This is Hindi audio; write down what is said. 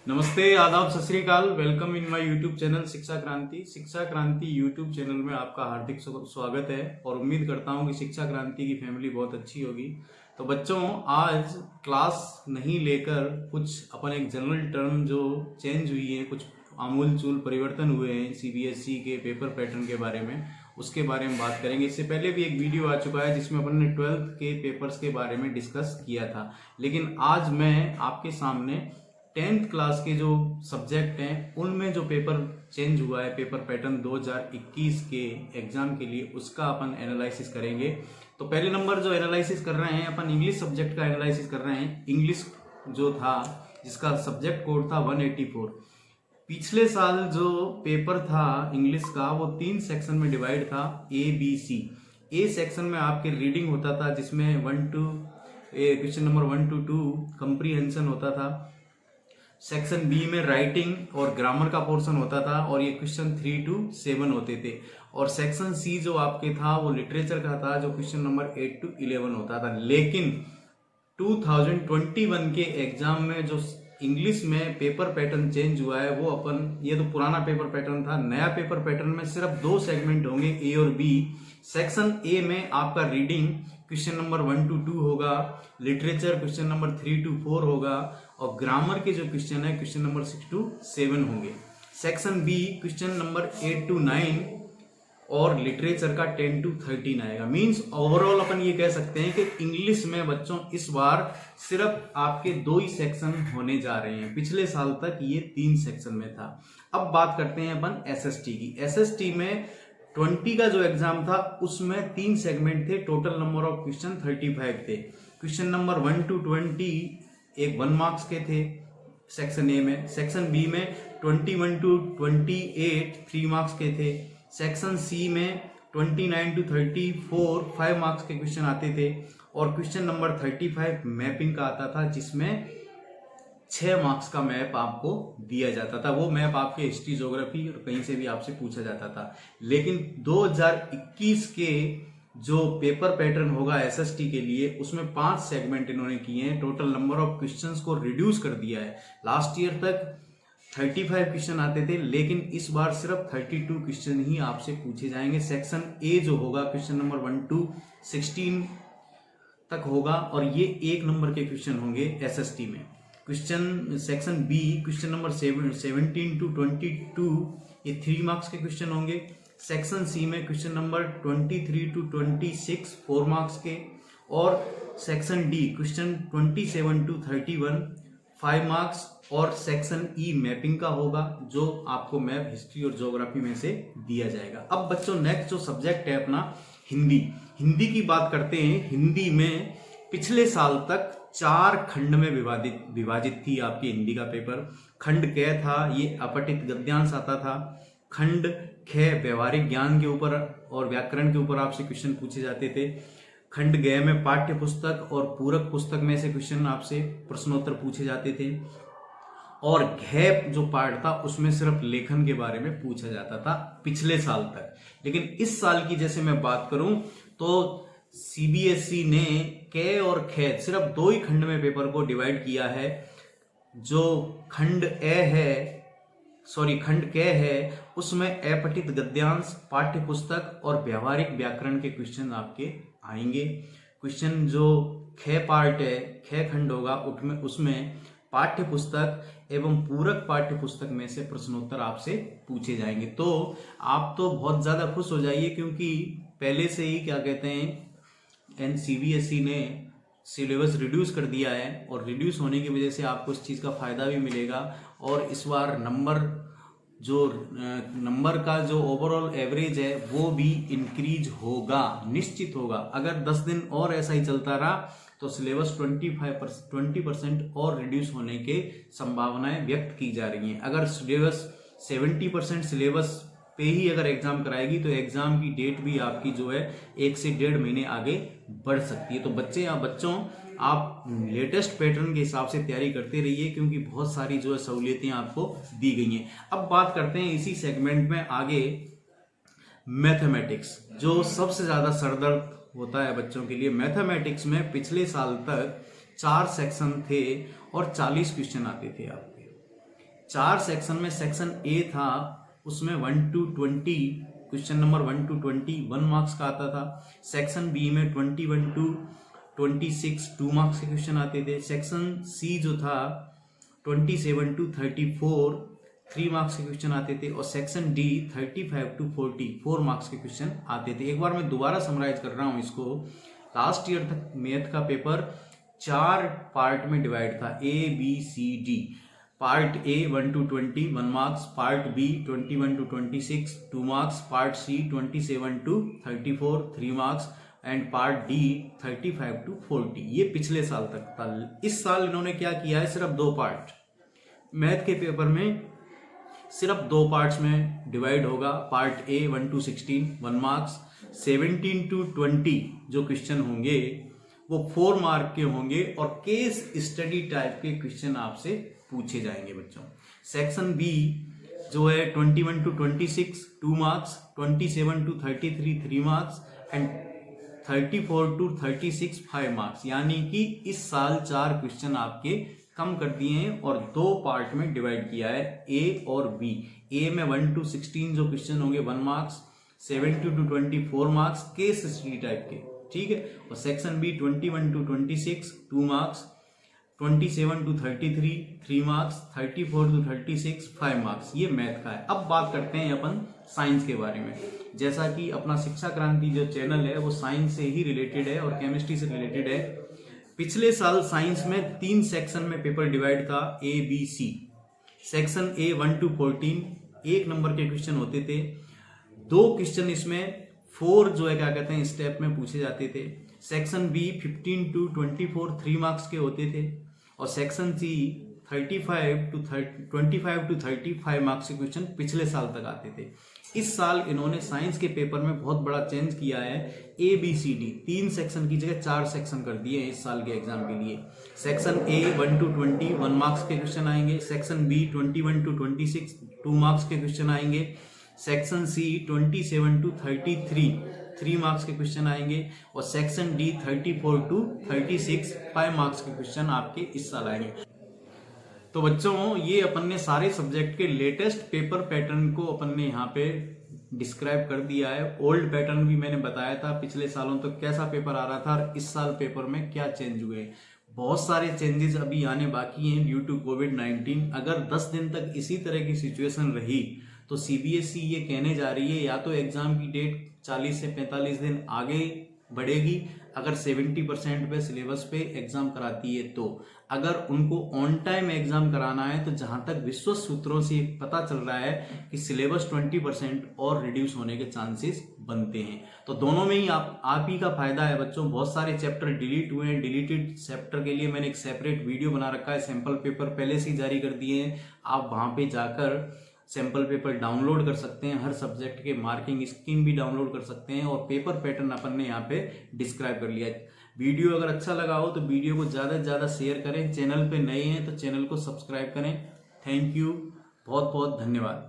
नमस्ते, आदाब, सत श्री अकाल। Welcome in my YouTube channel शिक्षा क्रांति। शिक्षा क्रांति यूट्यूब चैनल में आपका हार्दिक स्वागत है और उम्मीद करता हूं कि शिक्षा क्रांति की फैमिली बहुत अच्छी होगी। तो बच्चों, आज क्लास नहीं लेकर कुछ अपन एक जनरल टर्म जो चेंज हुई है, कुछ आमूल चूल परिवर्तन हुए हैं सीबीएसई के पेपर पैटर्न के बारे में, उसके बारे में बात करेंगे। इससे पहले भी एक वीडियो आ चुका है जिसमें अपन ने 12th के पेपर्स के बारे में डिस्कस किया था, लेकिन आज मैं आपके सामने 10th क्लास के जो सब्जेक्ट हैं उनमें जो पेपर चेंज हुआ है, पेपर पैटर्न 2021 के एग्जाम के लिए, उसका अपन एनालिसिस करेंगे। तो पहले नंबर जो एनालिसिस कर रहे हैं अपन, इंग्लिश सब्जेक्ट का एनालिसिस कर रहे हैं। इंग्लिश जो था जिसका सब्जेक्ट कोड था 184। पिछले साल जो पेपर था इंग्लिश का वो 3 सेक्शन में डिवाइड था, ABC। ए सेक्शन में आपके रीडिंग होता था जिसमें क्वेश्चन नंबर 1 to 2 कंप्रीहेंशन होता था। सेक्शन बी में राइटिंग और ग्रामर का पोर्शन होता था और ये क्वेश्चन 3 to 7 होते थे। और सेक्शन सी जो आपके था वो लिटरेचर का था, जो क्वेश्चन नंबर 8 to 11 होता था। लेकिन 2021 के एग्जाम में जो इंग्लिश में पेपर पैटर्न चेंज हुआ है वो अपन, ये तो पुराना पेपर पैटर्न था, नया पेपर पैटर्न में सिर्फ 2 सेगमेंट होंगे, ए और बी। सेक्शन ए में आपका रीडिंग क्वेश्चन नंबर 1 to 2 होगा, लिटरेचर क्वेश्चन नंबर 3 to 4 होगा और ग्रामर के जो क्वेश्चन है क्वेश्चन नंबर 6 to 7 होंगे। Section B question number 8 to 9 और लिटरेचर का 10 to 13 आएगा। मींस ओवरऑल अपन ये कह सकते हैं कि इंग्लिश में बच्चों इस बार सिर्फ आपके 2 ही सेक्शन होने जा रहे हैं। पिछले साल तक ये 3 सेक्शन में था। अब बात करते हैं अपन एसएसटी की। एसएसटी में 20 का जो एग्जाम था उसमें 3 सेगमेंट थे, टोटल नंबर ऑफ क्वेश्चन 35 थे। क्वेश्चन नंबर 1 to 20 एक 1 मार्क्स के थे सेक्शन ए में। सेक्शन बी में 21 to 28 3 मार्क्स के थे। सेक्शन सी में 29 to 34 5 मार्क्स के क्वेश्चन आते थे और क्वेश्चन नंबर 35 मैपिंग का आता था जिसमें 6 मार्क्स का मैप आपको दिया जाता था। वो मैप आपके हिस्ट्री, ज्योग्राफी और कहीं से भी आपसे पूछा जाता था। लेकिन 2021 के जो पेपर पैटर्न होगा एसएसटी के लिए, उसमें 5 सेगमेंट इन्होंने किए हैं। टोटल नंबर ऑफ क्वेश्चंस को रिड्यूस कर दिया है। लास्ट ईयर तक 35 क्वेश्चन आते थे, लेकिन इस बार सिर्फ 32 क्वेश्चन ही आपसे पूछे जाएंगे। सेक्शन ए जो होगा क्वेश्चन नंबर 1 to 16 तक होगा और ये 1 नंबर के क्वेश्चन होंगे एसएसटी में। Question section B question number 17 to 22 ये 3 मार्क्स के क्वेश्चन होंगे। सेक्शन सी में क्वेश्चन नंबर 23 to 26 4 मार्क्स के और section D question 27 to 31 5 marks और सेक्शन ई मैपिंग का होगा जो आपको मैप, हिस्ट्री और ज्योग्राफी में से दिया जाएगा। अब बच्चों नेक्स्ट जो सब्जेक्ट है अपना हिंदी की बात करते हैं। हिंदी में पिछले साल तक 4 खंड में विभाजित थी आपकी हिंदी का पेपर। खंड क था, ये अपठित गद्यांश आता था। खंड ख व्यवहारिक ज्ञान के ऊपर और व्याकरण के ऊपर आपसे क्वेश्चन पूछे जाते थे। खंड ग में पाठ्य पुस्तक और पूरक पुस्तक में से क्वेश्चन आपसे प्रश्नोत्तर पूछे जाते थे और घ जो पार्ट था उसमें सिर्फ लेखन के बारे में पूछा जाता था पिछले साल तक। लेकिन इस साल की जैसे मैं बात करूं तो सीबीएसई ने क और ख सिर्फ 2 ही खंड में पेपर को डिवाइड किया है। जो खंड खंड क है उसमें अपठित गद्यांश, पाठ्य पुस्तक और व्यवहारिक व्याकरण के क्वेश्चन आपके आएंगे। क्वेश्चन जो ख पार्ट है, ख खंड होगा, उसमें पाठ्य पुस्तक एवं पूरक पाठ्य पुस्तक में से प्रश्नोत्तर आपसे पूछे जाएंगे। तो आप तो बहुत ज्यादा खुश हो जाइए क्योंकि पहले से ही क्या कहते हैं सीबीएसई ने सिलेबस रिड्यूस कर दिया है और रिड्यूस होने की वजह से आपको इस चीज का फायदा भी मिलेगा। और इस बार नंबर का जो ओवरऑल एवरेज है वो भी इंक्रीज होगा, निश्चित होगा। अगर 10 दिन और ऐसा ही चलता रहा तो सिलेबस 20% और रिड्यूस होने के संभावनाएं व्यक्त की जा रही हैं। अगर सिलेबस 70% सिलेबस पे ही अगर एग्जाम कराएगी तो एग्जाम की डेट भी आपकी जो है 1 से 1.5 महीने आगे बढ़ सकती है। तो बच्चों आप लेटेस्ट पैटर्न के हिसाब से तैयारी करते रहिए क्योंकि बहुत सारी जो है सहूलियतें आपको दी गई हैं। अब बात करते हैं इसी सेगमेंट में आगे मैथमेटिक्स, जो सबसे ज्यादा सरदर्द होता है बच्चों के लिए। मैथमेटिक्स में पिछले साल तक 4 सेक्शन थे और 40 क्वेश्चन आते थे आपके। 4 सेक्शन में सेक्शन ए था, उसमें 1 to 20 question number 1 to 20 1 marks का आता था। सेक्शन बी में 21 to 26 2 मार्क्स के क्वेश्चन आते थे। सेक्शन सी जो था 27 to 34 3 मार्क्स के क्वेश्चन आते थे। और सेक्शन डी 35 to 40 4 मार्क्स के क्वेश्चन आते थे। एक बार मैं दोबारा समराइज कर रहा हूं इसको। लास्ट ईयर तक मैथ का पेपर 4 पार्ट में डिवाइड था, A B C D. Part A 1 to 20 1 marks, part B 21 to 26 2 marks, part C 27 to 34 3 marks and part D 35 to 40। ये पिछले साल तक था। इस साल इन्होंने क्या किया है, सिर्फ 2 पार्ट मैथ के पेपर में सिर्फ 2 पार्ट्स में डिवाइड होगा। Part A 1 to 16 1 marks, 17 to 20 जो क्वेश्चन होंगे वो 4 मार्क के होंगे और केस स्टडी टाइप के क्वेश्चन आपसे पूछे जाएंगे बच्चों। सेक्शन बी जो है 21 to 26 2 marks, 27 to 33 3 marks and 34 to 36 5 marks. यानी कि इस साल 4 क्वेश्चन आपके कम कर दिए हैं और 2 पार्ट में डिवाइड किया है, ए और बी। ए में 1 to 16 जो क्वेश्चन होंगे 1 marks, 17 to 24 marks case study type के, ठीक है। और section B 21 to 26 2 marks, 27 to 33 3 marks, 34 to 36 5 marks. ये मैथ का है। अब बात करते हैं अपन साइंस के बारे में। जैसा कि अपना शिक्षा क्रांति जो चैनल है वो साइंस से ही रिलेटेड है और केमिस्ट्री से रिलेटेड है। पिछले साल साइंस में 3 सेक्शन में पेपर डिवाइड था, A B C. Section A 1 to 14 1 number के क्वेश्चन होते थे। 2 क्वेश्चन इसमें 4 जो है क्या कहते हैं स्टेप में पूछे जाते थे। सेक्शन बी 15 to 24 3 मार्क्स के होते थे और सेक्शन सी 25 to 35 मार्क्स के क्वेश्चन पिछले साल तक आते थे। इस साल इन्होंने साइंस के पेपर में बहुत बड़ा चेंज किया है। A B C D 3 section की जगह 4 सेक्शन कर दिए हैं इस साल के एग्जाम के लिए। सेक्शन ए 1 to 20 1 मार्क्स के क्वेश्चन आएंगे। सेक्शन बी 21 to 26 2 मार्क्स के क्वेश्चन आएंगे। सेक्शन सी 27 to 33 3 मार्क्स के क्वेश्चन आएंगे और सेक्शन डी 34 to 36 5 मार्क्स के क्वेश्चन आपके इस साल आएंगे। तो बच्चों ये अपन ने सारे सब्जेक्ट के लेटेस्ट पेपर पैटर्न को अपन ने यहाँ पे डिस्क्राइब कर दिया है। ओल्ड पैटर्न भी मैंने बताया था, पिछले सालों तक कैसा पेपर आ रहा था और इस साल पेपर में क्या चेंज हुए। बहुत सारे चेंजेस अभी आने बाकी हैं ड्यू टू कोविड-19। अगर 10 दिन तक इसी तरह की सिचुएशन रही तो सीबीएसई ये कहने जा रही है या तो एग्जाम की डेट 40 से 45 दिन आगे बढ़ेगी अगर 70% पे सिलेबस पे एग्जाम कराती है तो। अगर उनको ऑन टाइम एग्जाम कराना है तो जहां तक विश्वस्त सूत्रों से पता चल रहा है कि सिलेबस 20% और रिड्यूस होने के चांसेस बनते हैं। तो दोनों में ही आप ही का फायदा है बच्चों। बहुत सारे चैप्टर डिलीट हुए हैं। डिलीटेड चैप्टर के लिए मैंने एक सेपरेट वीडियो बना रखा है। सैंपल पेपर पहले से ही जारी कर दिए हैं, आप वहां पे जाकर सैंपल पेपर डाउनलोड कर सकते हैं। हर सब्जेक्ट के मार्किंग स्कीम भी डाउनलोड कर सकते हैं और पेपर पैटर्न अपन ने यहाँ पे डिस्क्राइब कर लिया है। वीडियो अगर अच्छा लगा हो तो वीडियो को ज़्यादा से ज़्यादा शेयर करें। चैनल पे नए हैं तो चैनल को सब्सक्राइब करें। थैंक यू, बहुत बहुत धन्यवाद।